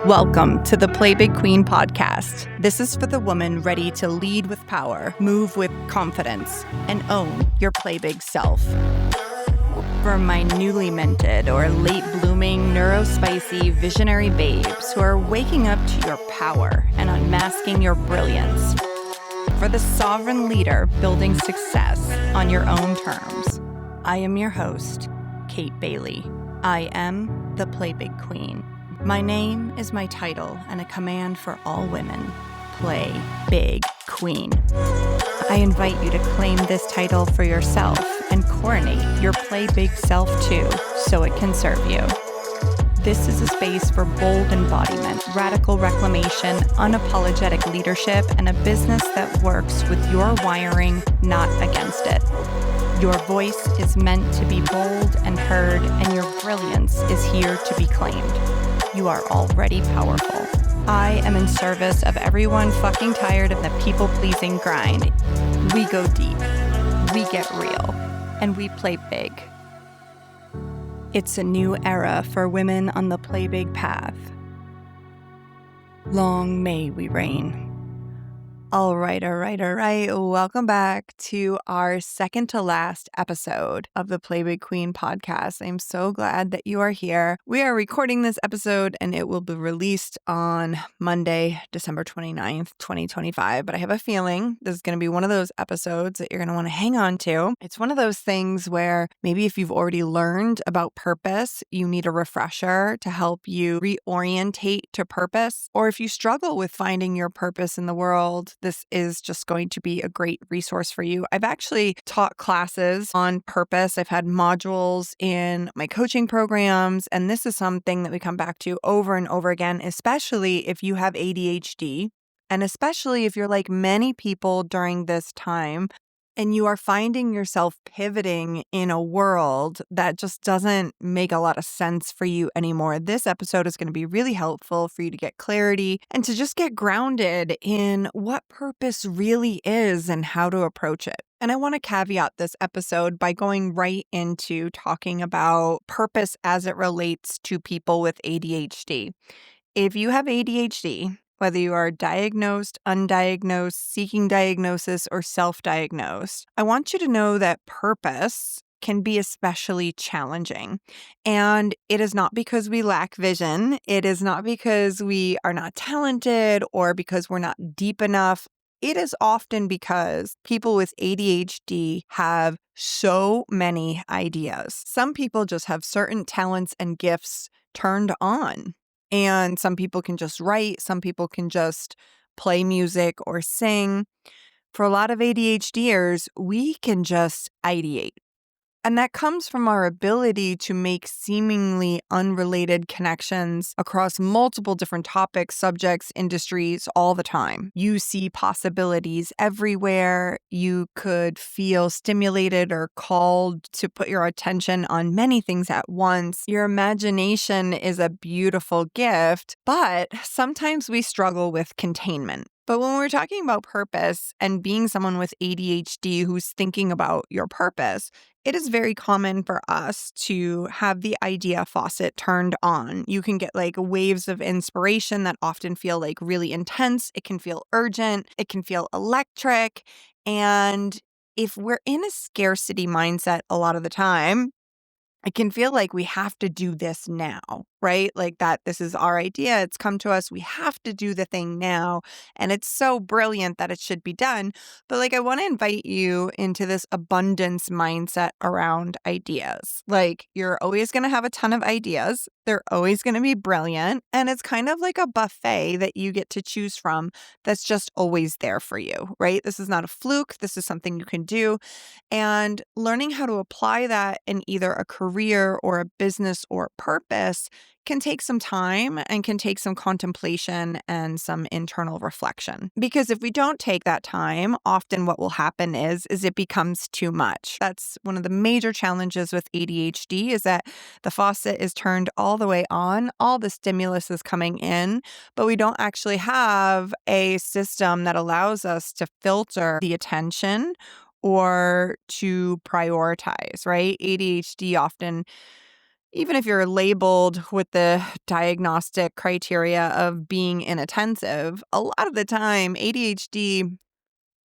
Welcome to the Play Big Queen podcast. This is for the woman ready to lead with power, move with confidence, and own your play big self. For my newly minted or late blooming neurospicy visionary babes who are waking up to your power and unmasking your brilliance. For the sovereign leader building success on your own terms. I am your host, Kate Bailey. I am the Play Big Queen. My name is my title and a command for all women. Play Big Queen. I invite you to claim this title for yourself and coronate your Play Big self too, so it can serve you. This is a space for bold embodiment, radical reclamation, unapologetic leadership, and a business that works with your wiring, not against it. Your voice is meant to be bold and heard, and your brilliance is here to be claimed. You are already powerful. I am in service of everyone fucking tired of the people-pleasing grind. We go deep, we get real, and we play big. It's a new era for women on the play big path. Long may we reign. All right. Welcome back to our second to last episode of the Play Big Queen podcast. I'm so glad that you are here. We are recording this episode and it will be released on Monday, December 29th, 2025. But I have a feeling this is going to be one of those episodes that you're going to want to hang on to. It's one of those things where maybe if you've already learned about purpose, you need a refresher to help you reorientate to purpose. Or if you struggle with finding your purpose in the world, this is just going to be a great resource for you. I've actually taught classes on purpose. I've had modules in my coaching programs, and this is something that we come back to over and over again, especially if you have ADHD, and especially if you're like many people during this time, and you are finding yourself pivoting in a world that just doesn't make a lot of sense for you anymore. This episode is going to be really helpful for you to get clarity and to just get grounded in what purpose really is and how to approach it. And I want to caveat this episode by going right into talking about purpose as it relates to people with ADHD. If you have ADHD, whether you are diagnosed, undiagnosed, seeking diagnosis, or self-diagnosed, I want you to know that purpose can be especially challenging. And it is not because we lack vision. It is not because we are not talented or because we're not deep enough. It is often because people with ADHD have so many ideas. Some people just have certain talents and gifts turned on. And some people can just write, some people can just play music or sing. For a lot of ADHDers, we can just ideate. And that comes from our ability to make seemingly unrelated connections across multiple different topics, subjects, industries all the time. You see possibilities everywhere. You could feel stimulated or called to put your attention on many things at once. Your imagination is a beautiful gift, but sometimes we struggle with containment. But when we're talking about purpose and being someone with ADHD who's thinking about your purpose, it is very common for us to have the idea faucet turned on. You can get like waves of inspiration that often feel like really intense. It can feel urgent. It can feel electric. And if we're in a scarcity mindset a lot of the time, it can feel like we have to do this now, right? Like that this is our idea. It's come to us. We have to do the thing now. And it's so brilliant that it should be done. But like, I want to invite you into this abundance mindset around ideas. Like you're always going to have a ton of ideas. They're always going to be brilliant. And it's kind of like a buffet that you get to choose from that's just always there for you, right? This is not a fluke. This is something you can do. And learning how to apply that in either a career or a business or purpose can take some time and can take some contemplation and some internal reflection. Because if we don't take that time, often what will happen is it becomes too much. That's one of the major challenges with ADHD is that the faucet is turned all the way on, all the stimulus is coming in, but we don't actually have a system that allows us to filter the attention or to prioritize, right? ADHD often even if you're labeled with the diagnostic criteria of being inattentive, a lot of the time ADHD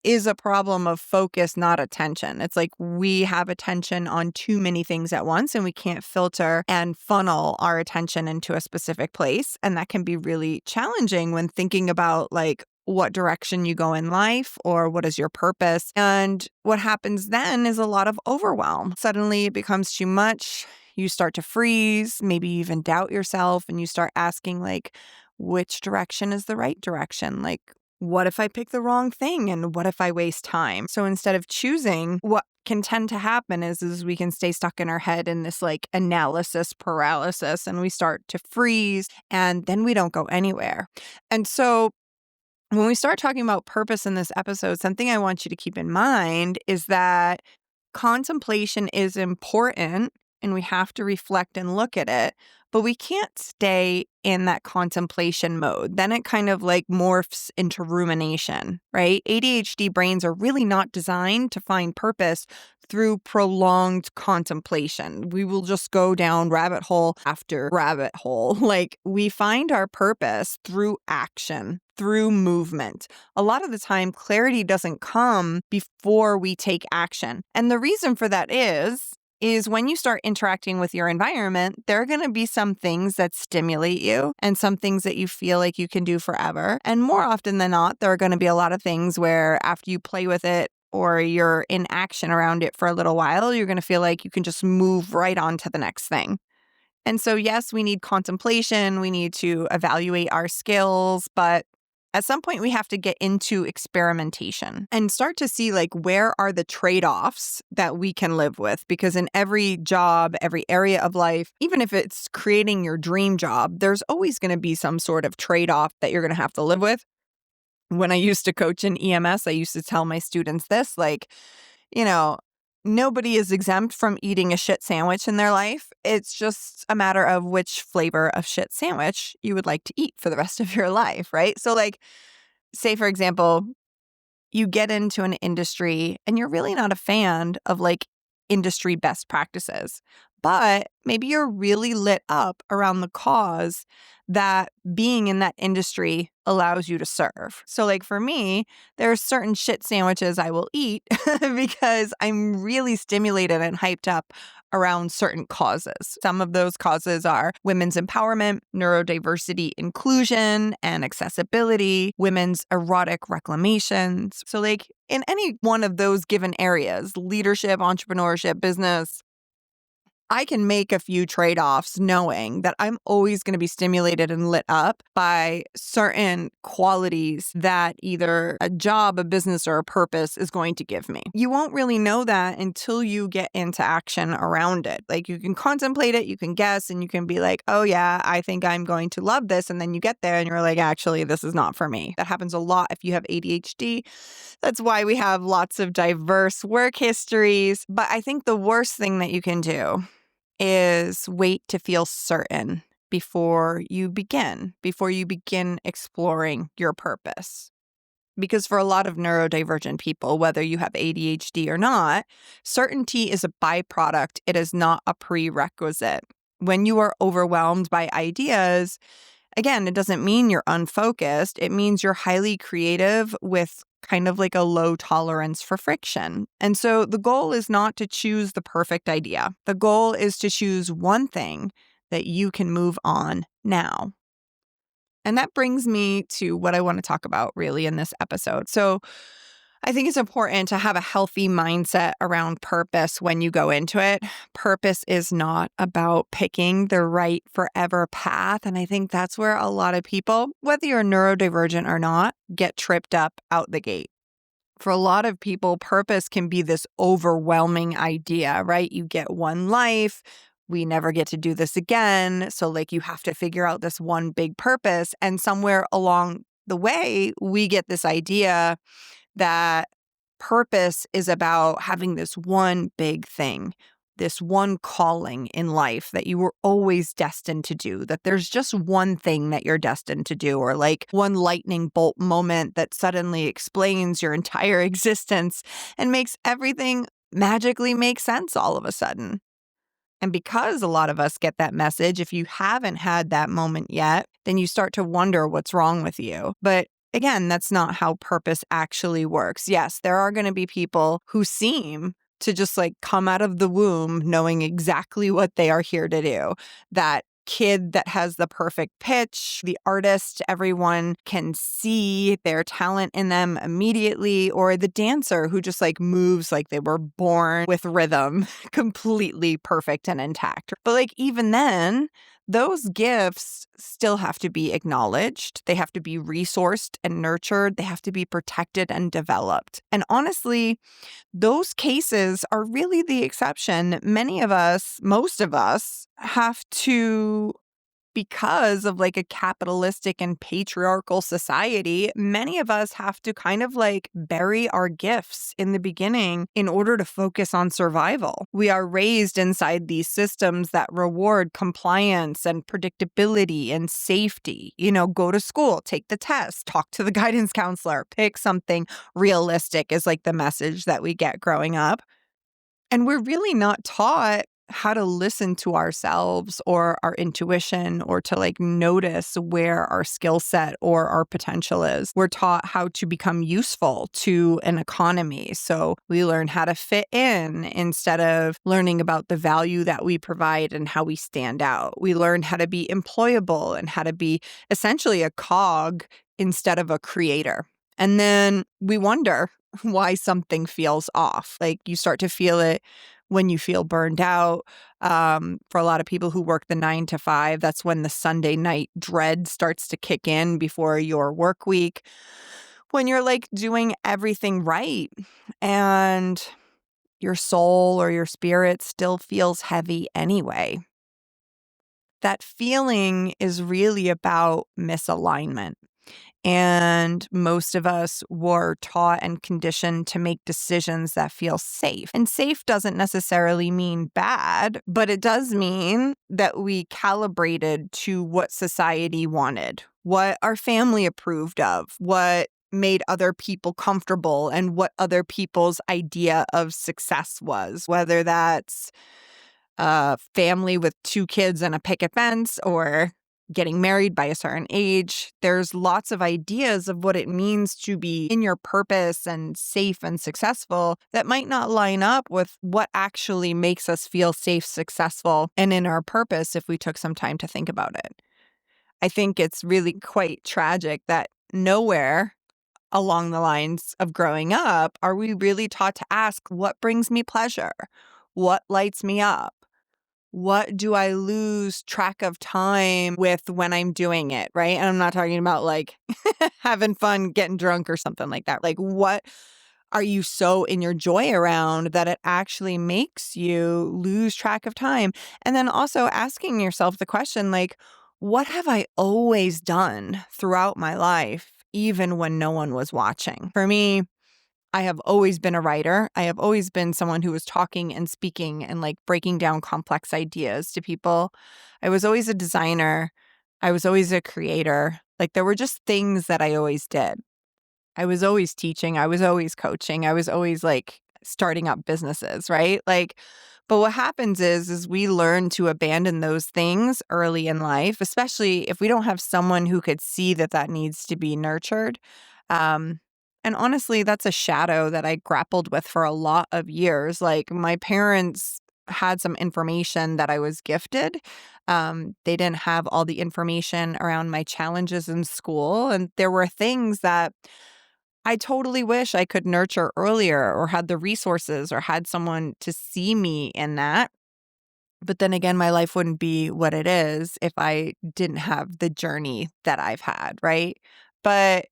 is a problem of focus, not attention. It's like we have attention on too many things at once and we can't filter and funnel our attention into a specific place. And that can be really challenging when thinking about like what direction you go in life or what is your purpose. And what happens then is a lot of overwhelm. Suddenly it becomes too much. You start to freeze, maybe even doubt yourself, and you start asking like, which direction is the right direction? Like, what if I pick the wrong thing? And what if I waste time? So instead of choosing, what can tend to happen is we can stay stuck in our head in this like analysis paralysis, and we start to freeze, and then we don't go anywhere. And so when we start talking about purpose in this episode, something I want you to keep in mind is that contemplation is important and we have to reflect and look at it, but we can't stay in that contemplation mode. Then it kind of like morphs into rumination, right? ADHD brains are really not designed to find purpose through prolonged contemplation. We will just go down rabbit hole after rabbit hole. Like we find our purpose through action, through movement. A lot of the time, clarity doesn't come before we take action. And the reason for that is when you start interacting with your environment, there are going to be some things that stimulate you and some things that you feel like you can do forever. And more often than not, there are going to be a lot of things where after you play with it or you're in action around it for a little while, you're going to feel like you can just move right on to the next thing. And so, yes, we need contemplation. We need to evaluate our skills, but at some point, we have to get into experimentation and start to see like where are the trade-offs that we can live with? Because in every job, every area of life, even if it's creating your dream job, there's always going to be some sort of trade-off that you're going to have to live with. When I used to coach in EMS, I used to tell my students this, like, nobody is exempt from eating a shit sandwich in their life. It's just a matter of which flavor of shit sandwich you would like to eat for the rest of your life, right? So like, say for example, you get into an industry and you're really not a fan of like industry best practices, but maybe you're really lit up around the cause that being in that industry allows you to serve. So like for me, there are certain shit sandwiches I will eat because I'm really stimulated and hyped up around certain causes. Some of those causes are women's empowerment, neurodiversity inclusion and accessibility, women's erotic reclamations. So like in any one of those given areas, leadership, entrepreneurship, business, I can make a few trade-offs knowing that I'm always going to be stimulated and lit up by certain qualities that either a job, a business, or a purpose is going to give me. You won't really know that until you get into action around it. Like you can contemplate it, you can guess, and you can be like, oh yeah, I think I'm going to love this. And then you get there and you're like, actually, this is not for me. That happens a lot if you have ADHD. That's why we have lots of diverse work histories. But I think the worst thing that you can do is wait to feel certain before you begin exploring your purpose. Because for a lot of neurodivergent people, whether you have ADHD or not, certainty is a byproduct. It is not a prerequisite. When you are overwhelmed by ideas, again, it doesn't mean you're unfocused. It means you're highly creative with kind of like a low tolerance for friction. And so the goal is not to choose the perfect idea. The goal is to choose one thing that you can move on now. And that brings me to what I want to talk about really in this episode. So I think it's important to have a healthy mindset around purpose when you go into it. Purpose is not about picking the right forever path. And I think that's where a lot of people, whether you're neurodivergent or not, get tripped up out the gate. For a lot of people, purpose can be this overwhelming idea, right? You get one life. We never get to do this again. So like you have to figure out this one big purpose. And somewhere along the way, we get this idea that purpose is about having this one big thing, this one calling in life that you were always destined to do, that there's just one thing that you're destined to do, or like one lightning bolt moment that suddenly explains your entire existence and makes everything magically make sense all of a sudden. And because a lot of us get that message, if you haven't had that moment yet, then you start to wonder what's wrong with you. But again, that's not how purpose actually works. Yes, there are going to be people who seem to just like come out of the womb knowing exactly what they are here to do. That kid that has the perfect pitch, the artist, everyone can see their talent in them immediately, or the dancer who just like moves like they were born with rhythm, completely perfect and intact. But like even then, those gifts still have to be acknowledged. They have to be resourced and nurtured. They have to be protected and developed. And honestly, those cases are really the exception. Many of us, most of us, have to, because of like a capitalistic and patriarchal society, many of us have to kind of like bury our gifts in the beginning in order to focus on survival. We are raised inside these systems that reward compliance and predictability and safety. Go to school, take the test, talk to the guidance counselor, pick something realistic is like the message that we get growing up. And we're really not taught how to listen to ourselves or our intuition or to like notice where our skill set or our potential is. We're taught how to become useful to an economy. So we learn how to fit in instead of learning about the value that we provide and how we stand out. We learn how to be employable and how to be essentially a cog instead of a creator. And then we wonder why something feels off. Like you start to feel it when you feel burned out. For a lot of people who work the 9 to 5, that's when the Sunday night dread starts to kick in before your work week. When you're like doing everything right and your soul or your spirit still feels heavy anyway. That feeling is really about misalignment. And most of us were taught and conditioned to make decisions that feel safe. And safe doesn't necessarily mean bad, but it does mean that we calibrated to what society wanted, what our family approved of, what made other people comfortable, and what other people's idea of success was, whether that's a family with 2 kids and a picket fence or getting married by a certain age. There's lots of ideas of what it means to be in your purpose and safe and successful that might not line up with what actually makes us feel safe, successful, and in our purpose if we took some time to think about it. I think it's really quite tragic that nowhere along the lines of growing up are we really taught to ask, what brings me pleasure? What lights me up? What do I lose track of time with when I'm doing it, right? And I'm not talking about like having fun, getting drunk or something like that. Like what are you so in your joy around that it actually makes you lose track of time? And then also asking yourself the question, like, what have I always done throughout my life, even when no one was watching? For me, I have always been a writer. I have always been someone who was talking and speaking and like breaking down complex ideas to people. I was always a designer. I was always a creator. Like there were just things that I always did. I was always teaching. I was always coaching. I was always like starting up businesses, right? Like, but what happens is we learn to abandon those things early in life, especially if we don't have someone who could see that that needs to be nurtured. And honestly, that's a shadow that I grappled with for a lot of years. Like my parents had some information that I was gifted. They didn't have all the information around my challenges in school. And there were things that I totally wish I could nurture earlier or had the resources or had someone to see me in that. But then again, my life wouldn't be what it is if I didn't have the journey that I've had, right? But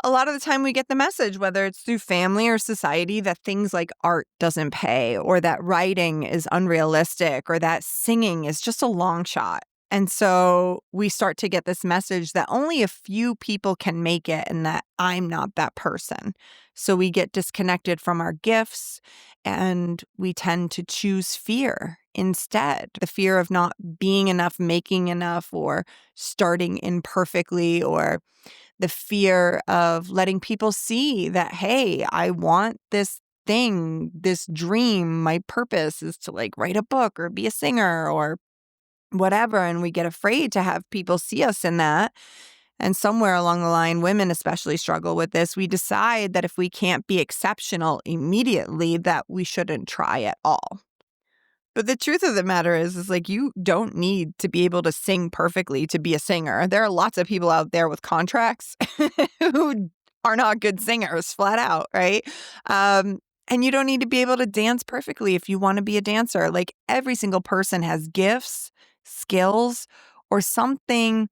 a lot of the time we get the message, whether it's through family or society, that things like art doesn't pay or that writing is unrealistic or that singing is just a long shot. And so we start to get this message that only a few people can make it and that I'm not that person. So we get disconnected from our gifts and we tend to choose fear instead. The fear of not being enough, making enough, or starting imperfectly, or the fear of letting people see that, hey, I want this thing, this dream, my purpose is to like write a book or be a singer or whatever. And we get afraid to have people see us in that. And somewhere along the line, women especially struggle with this. We decide that if we can't be exceptional immediately, that we shouldn't try at all. But the truth of the matter is like you don't need to be able to sing perfectly to be a singer. There are lots of people out there with contracts who are not good singers, flat out, right? And you don't need to be able to dance perfectly if you want to be a dancer. Like every single person has gifts, skills, or something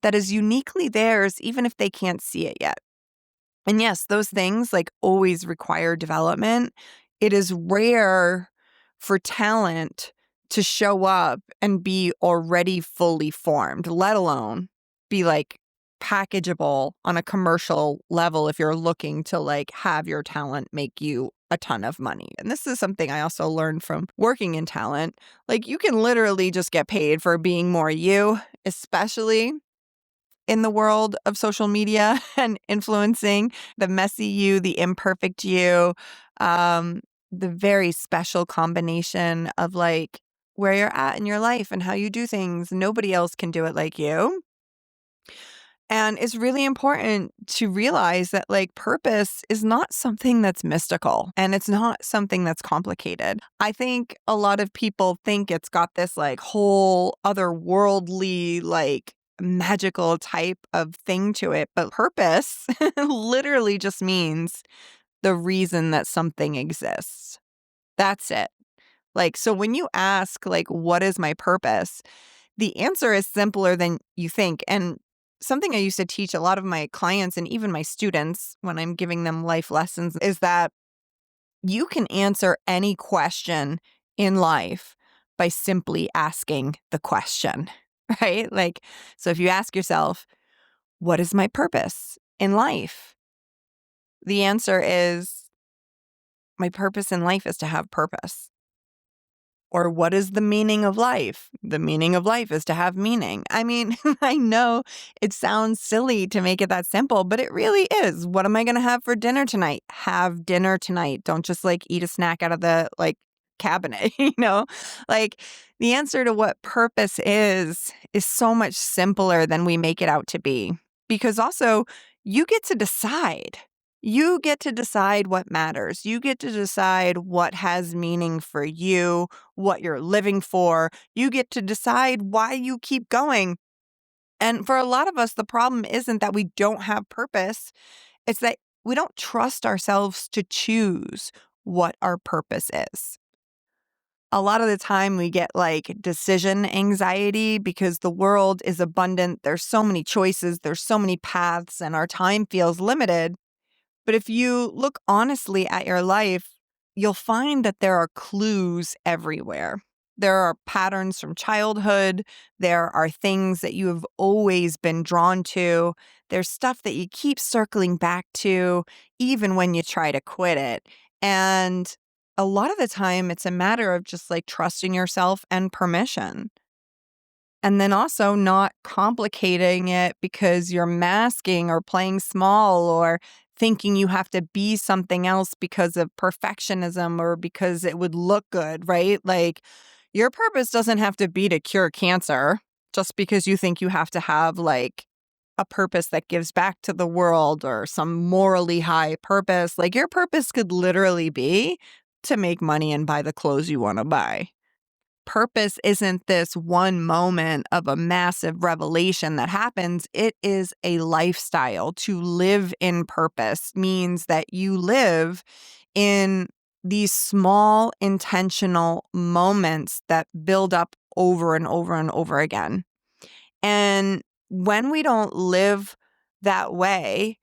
that is uniquely theirs, even if they can't see it yet. And yes, those things like always require development. It is rare for talent to show up and be already fully formed, let alone be like packageable on a commercial level if you're looking to like have your talent make you a ton of money. And this is something I also learned from working in talent. Like you can literally just get paid for being more you, especially in the world of social media and influencing the messy you, the imperfect you, the very special combination of like where you're at in your life and how you do things. Nobody else can do it like you. And it's really important to realize that like purpose is not something that's mystical and it's not something that's complicated. I think a lot of people think it's got this like whole otherworldly, like magical type of thing to it. But purpose literally just means the reason that something exists. That's it. Like, so when you ask, like, what is my purpose? The answer is simpler than you think. And something I used to teach a lot of my clients and even my students when I'm giving them life lessons is that you can answer any question in life by simply asking the question, right? Like, so if you ask yourself, what is my purpose in life? The answer is, my purpose in life is to have purpose. Or what is the meaning of life? The meaning of life is to have meaning. I mean, I know it sounds silly to make it that simple, but it really is. What am I going to have for dinner tonight? Have dinner tonight. Don't just like eat a snack out of the like cabinet, you know? Like the answer to what purpose is so much simpler than we make it out to be. Because also you get to decide. You get to decide what matters. You get to decide what has meaning for you, what you're living for. You get to decide why you keep going. And for a lot of us, the problem isn't that we don't have purpose. It's that we don't trust ourselves to choose what our purpose is. A lot of the time we get like decision anxiety because the world is abundant. There's so many choices. There's so many paths and our time feels limited. But if you look honestly at your life, you'll find that there are clues everywhere. There are patterns from childhood. There are things that you have always been drawn to. There's stuff that you keep circling back to, even when you try to quit it. And a lot of the time, it's a matter of just like trusting yourself and permission. And then also not complicating it because you're masking or playing small or thinking you have to be something else because of perfectionism or because it would look good, right? Like your purpose doesn't have to be to cure cancer just because you think you have to have like a purpose that gives back to the world or some morally high purpose. Like your purpose could literally be to make money and buy the clothes you want to buy. Purpose isn't this one moment of a massive revelation that happens. It is a lifestyle. To live in purpose means that you live in these small intentional moments that build up over and over and over again. And when we don't live that way,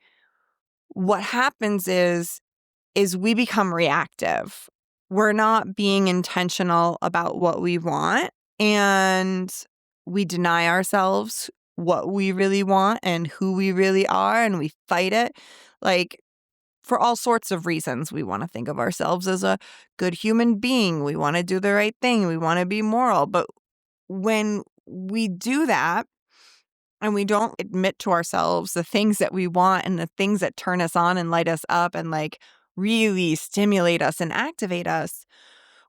what happens is we become reactive. We're not being intentional about what we want, and we deny ourselves what we really want and who we really are, and we fight it. Like, for all sorts of reasons, we want to think of ourselves as a good human being. We want to do the right thing. We want to be moral. But when we do that, and we don't admit to ourselves the things that we want and the things that turn us on and light us up and like really stimulate us and activate us,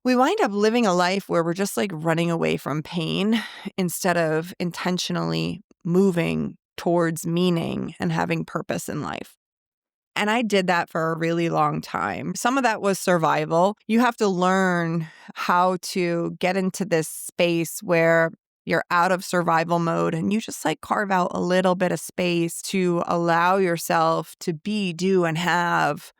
we wind up living a life where we're just like running away from pain instead of intentionally moving towards meaning and having purpose in life. And I did that for a really long time. Some of that was survival. You have to learn how to get into this space where you're out of survival mode and you just like carve out a little bit of space to allow yourself to be, do, and have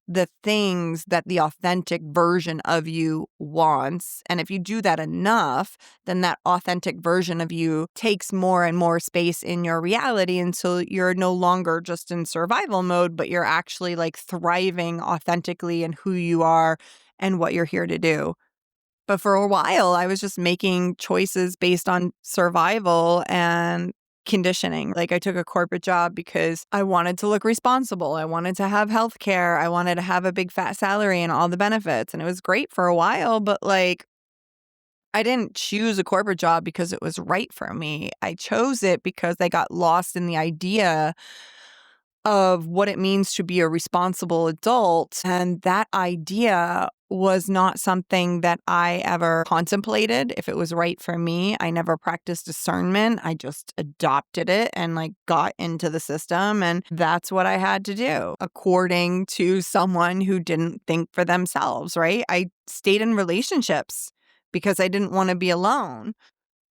the things that the authentic version of you wants. And if you do that enough, then that authentic version of you takes more and more space in your reality until you're no longer just in survival mode, but you're actually like thriving authentically in who you are and what you're here to do. But for a while, I was just making choices based on survival and conditioning. Like I took a corporate job because I wanted to look responsible. I wanted to have health care. I wanted to have a big fat salary and all the benefits. And it was great for a while, but like I didn't choose a corporate job because it was right for me. I chose it because I got lost in the idea of what it means to be a responsible adult. And that idea was not something that I ever contemplated if it was right for me. I never practiced discernment. I just adopted it and like got into the system. And that's what I had to do according to someone who didn't think for themselves, right? I stayed in relationships because I didn't want to be alone.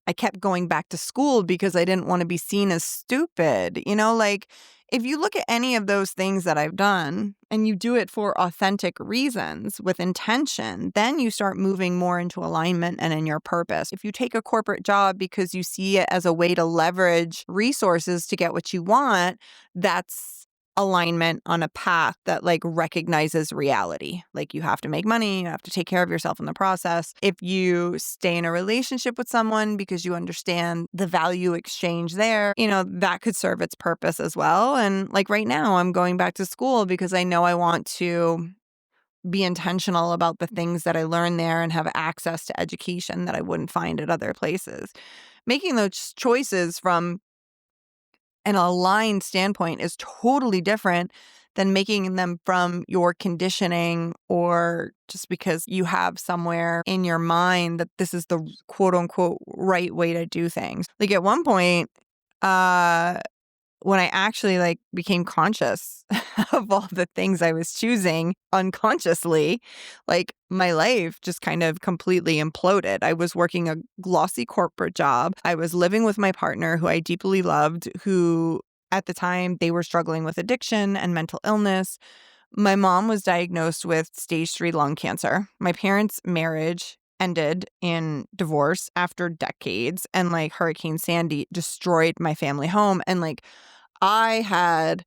I kept going back to school because I didn't want to be seen as stupid. Like if you look at any of those things that I've done and you do it for authentic reasons with intention, then you start moving more into alignment and in your purpose. If you take a corporate job because you see it as a way to leverage resources to get what you want, that's alignment on a path that like recognizes reality. Like you have to make money, you have to take care of yourself in the process. If you stay in a relationship with someone because you understand the value exchange there, that could serve its purpose as well. And like right now, I'm going back to school because I know I want to be intentional about the things that I learn there and have access to education that I wouldn't find at other places. Making those choices from an aligned standpoint is totally different than making them from your conditioning or just because you have somewhere in your mind that this is the quote unquote right way to do things. Like at one point, when I actually like became conscious of all the things I was choosing unconsciously, like my life just kind of completely imploded. I was working a glossy corporate job. I was living with my partner who I deeply loved, who at the time they were struggling with addiction and mental illness. My mom was diagnosed with stage 3 lung cancer. My parents' marriage ended in divorce after decades, and like Hurricane Sandy destroyed my family home. And like I had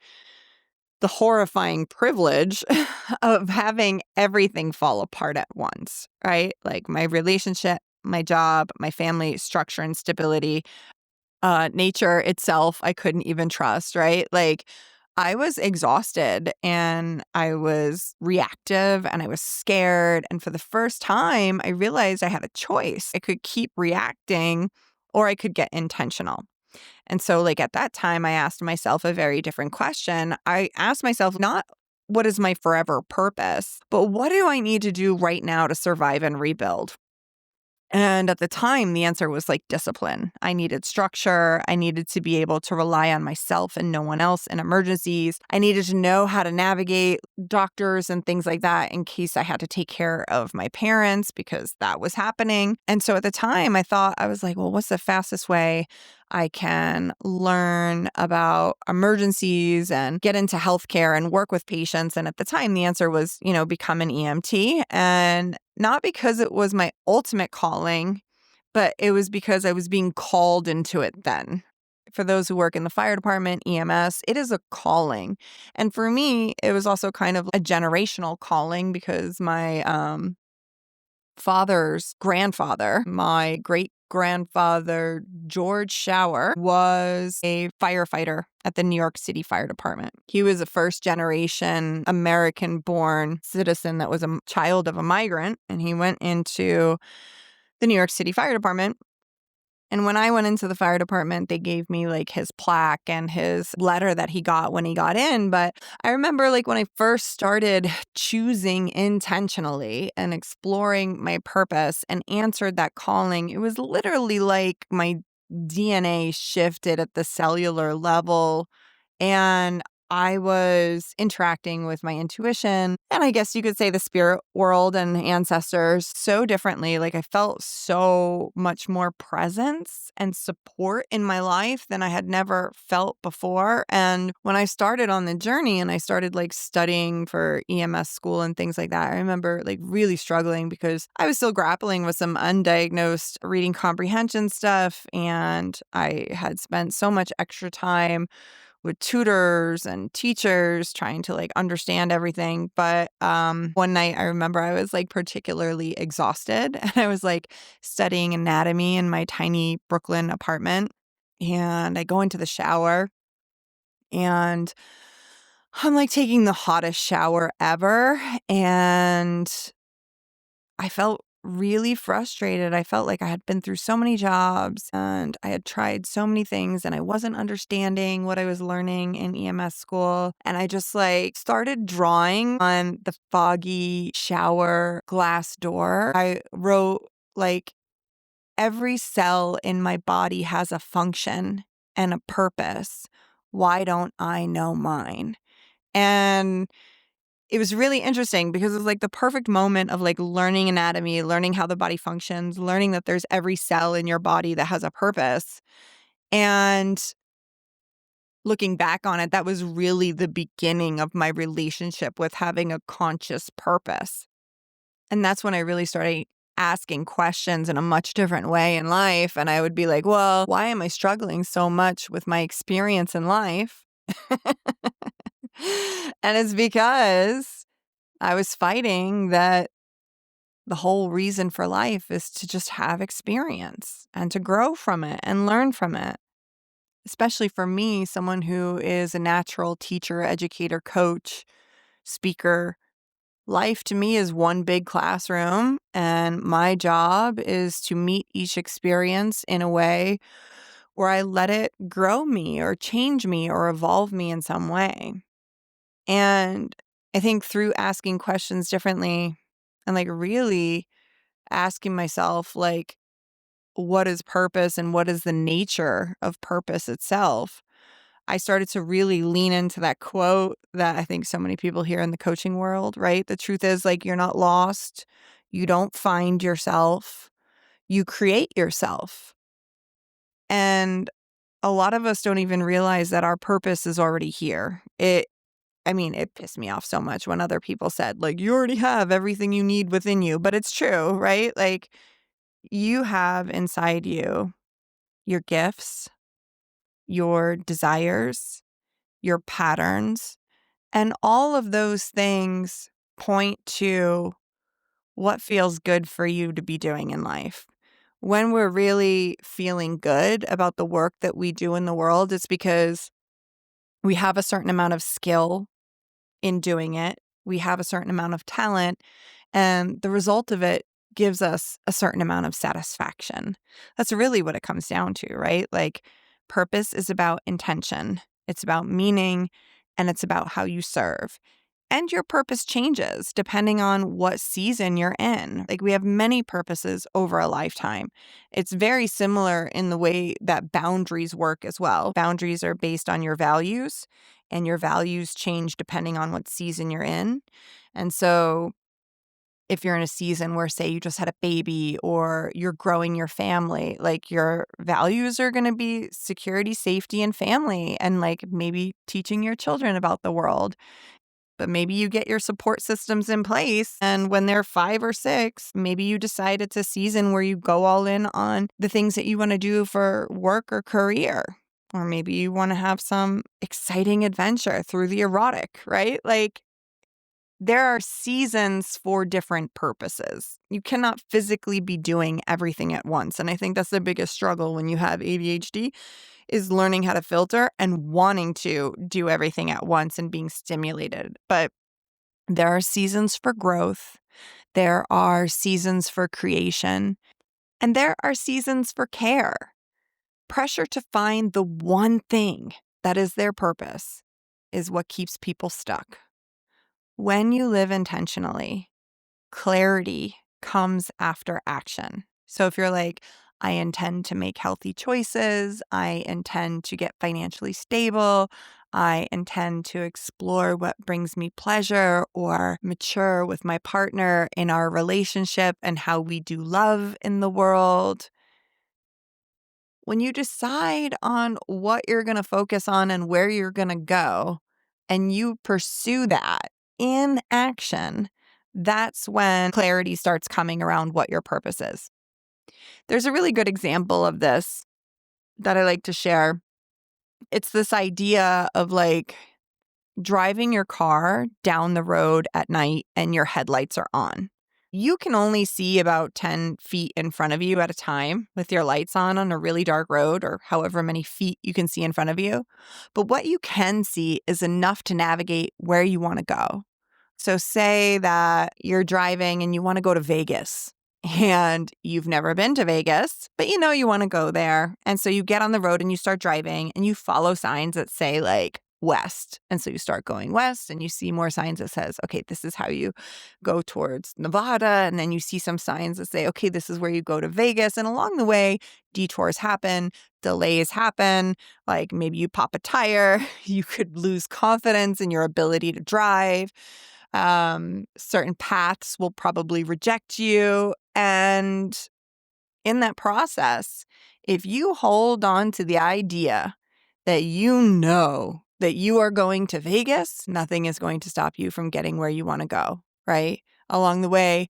the horrifying privilege of having everything fall apart at once, right? Like my relationship, my job, my family structure and stability, nature itself, I couldn't even trust, right? Like I was exhausted and I was reactive and I was scared. And for the first time, I realized I had a choice. I could keep reacting or I could get intentional. And so, like, at that time, I asked myself a very different question. I asked myself, not what is my forever purpose, but what do I need to do right now to survive and rebuild? And at the time, the answer was like discipline. I needed structure. I needed to be able to rely on myself and no one else in emergencies. I needed to know how to navigate doctors and things like that in case I had to take care of my parents because that was happening. And so at the time, I was like, well, what's the fastest way I can learn about emergencies and get into healthcare and work with patients? And at the time, the answer was, become an EMT. And not because it was my ultimate calling, but it was because I was being called into it then. For those who work in the fire department, EMS, it is a calling. And for me, it was also kind of a generational calling because my father's grandfather, my great grandfather, George Shower, was a firefighter at the New York City Fire Department. He was a first generation American born citizen that was a child of a migrant, and he went into the New York City Fire Department And when I went into the fire department, they gave me like his plaque and his letter that he got when he got in. But I remember like when I first started choosing intentionally and exploring my purpose and answered that calling, it was literally like my DNA shifted at the cellular level. And I was interacting with my intuition and I guess you could say the spirit world and ancestors so differently. Like I felt so much more presence and support in my life than I had never felt before. And when I started on the journey and I started like studying for EMS school and things like that, I remember like really struggling because I was still grappling with some undiagnosed reading comprehension stuff. And I had spent so much extra time with tutors and teachers trying to like understand everything. But one night I remember I was like particularly exhausted and I was like studying anatomy in my tiny Brooklyn apartment. And I go into the shower and I'm like taking the hottest shower ever. And I felt really frustrated. I felt like I had been through so many jobs and I had tried so many things and I wasn't understanding what I was learning in EMS school. And I just like started drawing on the foggy shower glass door. I wrote like every cell in my body has a function and a purpose. Why don't I know mine? And it was really interesting because it was like the perfect moment of like learning anatomy, learning how the body functions, learning that there's every cell in your body that has a purpose. And looking back on it, that was really the beginning of my relationship with having a conscious purpose. And that's when I really started asking questions in a much different way in life. And I would be like, well, why am I struggling so much with my experience in life? And it's because I was fighting that the whole reason for life is to just have experience and to grow from it and learn from it. Especially for me, someone who is a natural teacher, educator, coach, speaker. Life to me is one big classroom, and my job is to meet each experience in a way where I let it grow me or change me or evolve me in some way. And I think through asking questions differently and like really asking myself, like, what is purpose and what is the nature of purpose itself? I started to really lean into that quote that I think so many people hear in the coaching world, right? The truth is, like, you're not lost. You don't find yourself. You create yourself. And a lot of us don't even realize that our purpose is already here. It pissed me off so much when other people said, like, you already have everything you need within you. But it's true, right? Like, you have inside you your gifts, your desires, your patterns, and all of those things point to what feels good for you to be doing in life. When we're really feeling good about the work that we do in the world, it's because we have a certain amount of skill in doing it. We have a certain amount of talent, and the result of it gives us a certain amount of satisfaction. That's really what it comes down to, right? Like, purpose is about intention, it's about meaning, and it's about how you serve. And your purpose changes depending on what season you're in. Like, we have many purposes over a lifetime. It's very similar in the way that boundaries work as well. Boundaries are based on your values, and your values change depending on what season you're in. And so, if you're in a season where, say, you just had a baby or you're growing your family, like your values are going to be security, safety, and family, and like maybe teaching your children about the world. But maybe you get your support systems in place. And when they're 5 or 6, maybe you decide it's a season where you go all in on the things that you want to do for work or career. Or maybe you want to have some exciting adventure through the erotic, right? Like, there are seasons for different purposes. You cannot physically be doing everything at once. And I think that's the biggest struggle when you have ADHD is learning how to filter and wanting to do everything at once and being stimulated. But there are seasons for growth. There are seasons for creation. And there are seasons for care. pressure to find the one thing that is their purpose is what keeps people stuck. When you live intentionally, clarity comes after action. So if you're like, I intend to make healthy choices, I intend to get financially stable, I intend to explore what brings me pleasure or mature with my partner in our relationship and how we do love in the world. When you decide on what you're going to focus on and where you're going to go, and you pursue that in action, that's when clarity starts coming around what your purpose is. There's a really good example of this that I like to share. It's this idea of like driving your car down the road at night and your headlights are on. You can only see about 10 feet in front of you at a time with your lights on a really dark road or however many feet you can see in front of you. But what you can see is enough to navigate where you want to go. So say that you're driving and you want to go to Vegas and you've never been to Vegas, but you know you want to go there. And so you get on the road and you start driving and you follow signs that say like west. And so you start going west and you see more signs that says, okay, this is how you go towards Nevada. And then you see some signs that say, okay, this is where you go to Vegas. And along the way, detours happen, delays happen, like maybe you pop a tire, you could lose confidence in your ability to drive. Certain paths will probably reject you. And in that process, if you hold on to the idea that you know that you are going to Vegas, nothing is going to stop you from getting where you want to go, right? Along the way,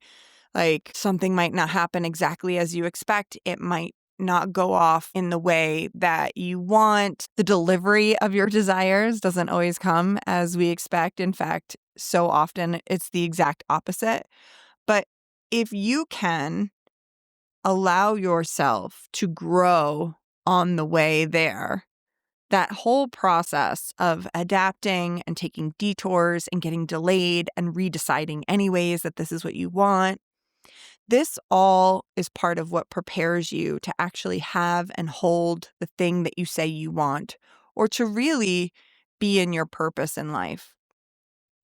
like something might not happen exactly as you expect. It might not go off in the way that you want. The delivery of your desires doesn't always come as we expect. In fact, so often it's the exact opposite. But if you can allow yourself to grow on the way there, that whole process of adapting and taking detours and getting delayed and redeciding anyways that this is what you want, this all is part of what prepares you to actually have and hold the thing that you say you want, or to really be in your purpose in life.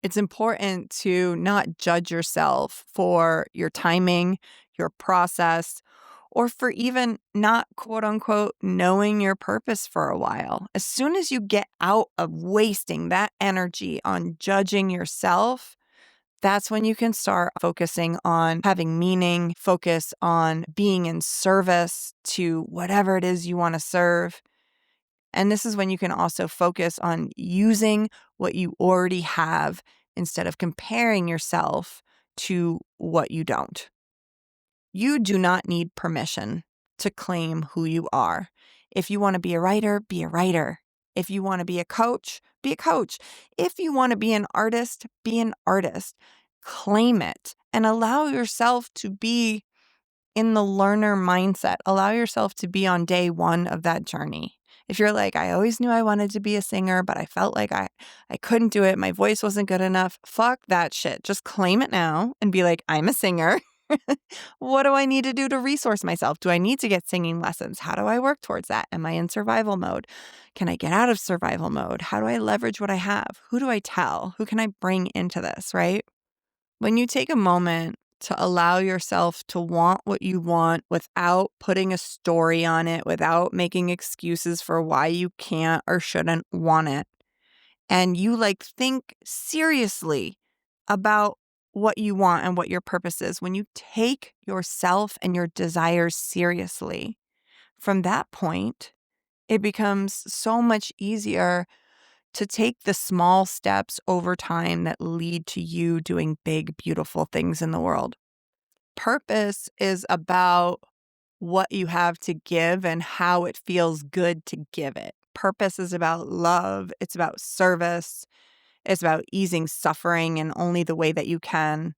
It's important to not judge yourself for your timing, your process, or for even not quote unquote knowing your purpose for a while. As soon as you get out of wasting that energy on judging yourself, that's when you can start focusing on having meaning, focus on being in service to whatever it is you want to serve. And this is when you can also focus on using what you already have instead of comparing yourself to what you don't. You do not need permission to claim who you are. If you want to be a writer, be a writer. If you want to be a coach, be a coach. If you want to be an artist, be an artist. Claim it and allow yourself to be in the learner mindset. Allow yourself to be on day one of that journey. If you're like, I always knew I wanted to be a singer, but I felt like I couldn't do it. My voice wasn't good enough. Fuck that shit. Just claim it now and be like, I'm a singer. What do I need to do to resource myself? Do I need to get singing lessons? How do I work towards that? Am I in survival mode? Can I get out of survival mode? How do I leverage what I have? Who do I tell? Who can I bring into this, right? When you take a moment to allow yourself to want what you want without putting a story on it, without making excuses for why you can't or shouldn't want it, and you think seriously about what you want and what your purpose is, when you take yourself and your desires seriously, from that point, it becomes so much easier to take the small steps over time that lead to you doing big, beautiful things in the world. Purpose is about what you have to give and how it feels good to give it. Purpose is about love. It's about service. It's about easing suffering in only the way that you can.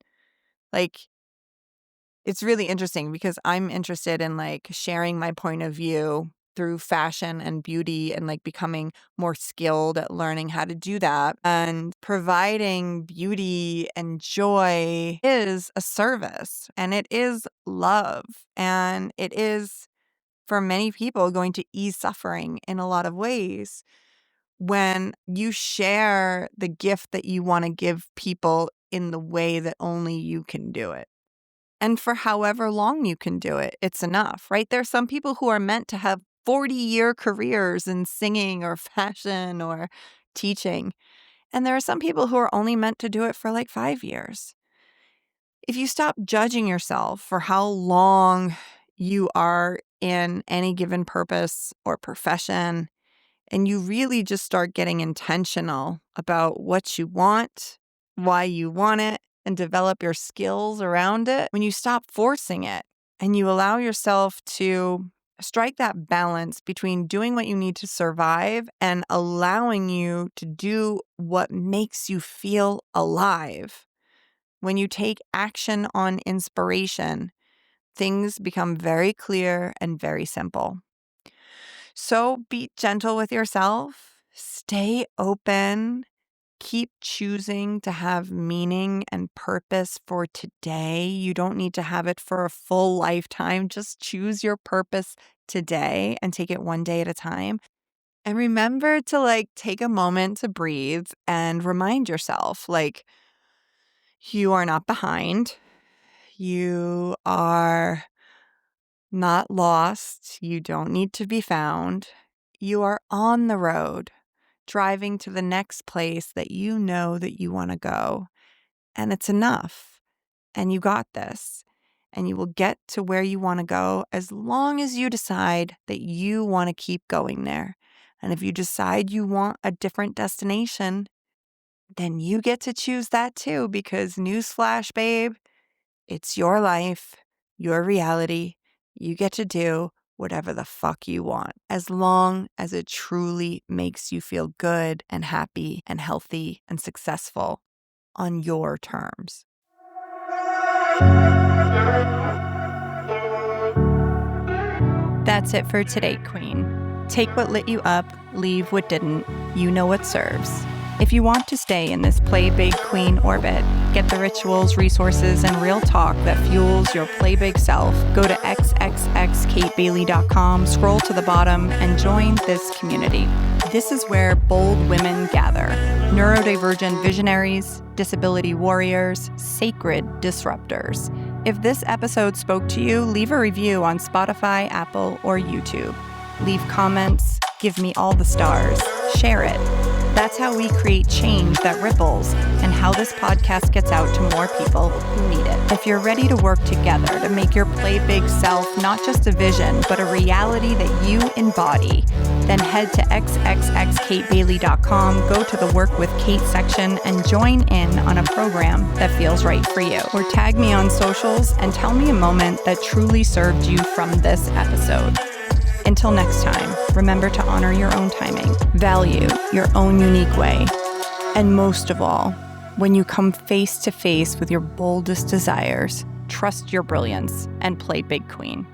It's really interesting because I'm interested in sharing my point of view through fashion and beauty and becoming more skilled at learning how to do that. And providing beauty and joy is a service and it is love and it is for many people, going to ease suffering in a lot of ways when you share the gift that you want to give people in the way that only you can do it. And for however long you can do it, it's enough, right? There are some people who are meant to have 40-year careers in singing or fashion or teaching. And there are some people who are only meant to do it for like 5 years. If you stop judging yourself for how long you are in any given purpose or profession, and you really just start getting intentional about what you want, why you want it, and develop your skills around it, when you stop forcing it and you allow yourself to strike that balance between doing what you need to survive and allowing you to do what makes you feel alive. When you take action on inspiration, things become very clear and very simple. So be gentle with yourself, stay open, keep choosing to have meaning and purpose for today. You don't need to have it for a full lifetime. Just choose your purpose today and take it one day at a time. And remember to take a moment to breathe and remind yourself, you are not behind. You are not lost. You don't need to be found. You are on the road, driving to the next place that you know that you want to go. And it's enough. And you got this. And you will get to where you want to go as long as you decide that you want to keep going there. And if you decide you want a different destination, then you get to choose that too, because newsflash, babe, it's your life, your reality. You get to do whatever the fuck you want, as long as it truly makes you feel good and happy and healthy and successful on your terms. That's it for today, Queen. Take what lit you up, leave what didn't. You know what serves. If you want to stay in this Play Big Queen orbit, get the rituals, resources, and real talk that fuels your Play Big self, go to xxxkatebailey.com, scroll to the bottom, and join this community. This is where bold women gather. Neurodivergent visionaries, disability warriors, sacred disruptors. If this episode spoke to you, leave a review on Spotify, Apple, or YouTube. Leave comments, give me all the stars, share it. That's how we create change that ripples and how this podcast gets out to more people who need it. If you're ready to work together to make your Play Big self not just a vision, but a reality that you embody, then head to xxxkatebailey.com, go to the Work with Kate section, and join in on a program that feels right for you. Or tag me on socials and tell me a moment that truly served you from this episode. Until next time, remember to honor your own timing, value your own unique way, and most of all, when you come face to face with your boldest desires, trust your brilliance and play big, Queen.